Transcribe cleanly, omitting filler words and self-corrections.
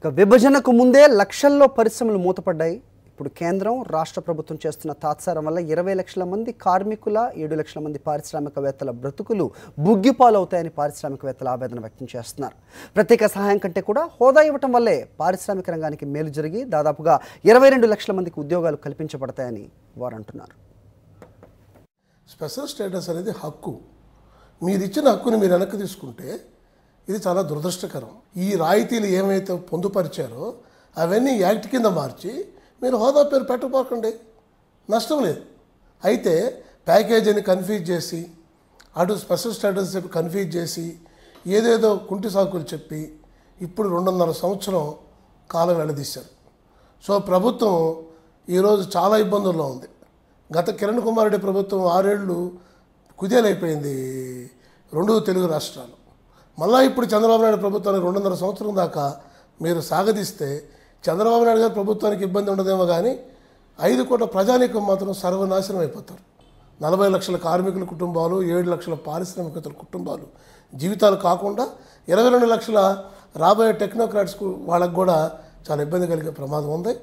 విభజనకు ముందే లక్షల్లో పరిశ్రమలు మూతపడ్డాయి. ఇప్పుడు కేంద్రం రాష్ట్ర ప్రభుత్వం చేస్తున్న తాత్సారం వల్ల 20 లక్షల మంది కార్మికుల 7 లక్షల మంది పారిశ్రామికవేత్తల బ్రతుకులు బుగ్గిపాలవుతాయని పారిశ్రామికవేత్తలు ఆవేదన వ్యక్తం చేస్తున్నారు. ప్రత్యేక సహాయం కంటే కూడా హోదా ఇవ్వటం వల్లే పారిశ్రామిక రంగానికి మేలు జరిగి దాదాపుగా 22 లక్షల మందికి ఉద్యోగాలు కల్పించబడతాయని వారు అంటున్నారు. స్పెషల్ స్టేటస్ అనేది హక్కు. మీరు ఇచ్చిన హక్కుని మీరు వెనక్కి తీసుకుంటే ఇది చాలా దురదృష్టకరం. ఈ రాయితీలు ఏమైతే పొందుపరిచారో అవన్నీ యాక్ట్ కింద మార్చి మీరు హోదా పేరు పెట్టకపోకండి, నష్టం లేదు. అయితే ప్యాకేజీని కన్ఫ్యూజ్ చేసి అటు స్పెషల్ స్టేటస్ చెప్పి కన్ఫ్యూజ్ చేసి ఏదేదో కుంటి సాకులు చెప్పి ఇప్పుడు 2.5 సంవత్సరం కాలం వెళ్లదీశారు. సో ప్రభుత్వం ఈరోజు చాలా ఇబ్బందుల్లో ఉంది. గత కిరణ్ కుమార్ రెడ్డి ప్రభుత్వం 6 ఏళ్ళు కుదేలైపోయింది 2 తెలుగు రాష్ట్రాలు. మళ్ళీ ఇప్పుడు చంద్రబాబు నాయుడు ప్రభుత్వానికి 2.5 సంవత్సరం దాకా మీరు సాగదీస్తే చంద్రబాబు నాయుడు గారి ప్రభుత్వానికి ఇబ్బంది ఉండదేమో కానీ 5 కోట్ల ప్రజానీకం మాత్రం సర్వనాశనం అయిపోతారు. 40 లక్షల కార్మికుల కుటుంబాలు, 7 లక్షల పారిశ్రామికవేత్తల కుటుంబాలు జీవితాలు కాకుండా 22 లక్షల రాబోయే టెక్నోక్రాట్స్కు వాళ్ళకు కూడా చాలా ఇబ్బంది కలిగే ప్రమాదం ఉంది.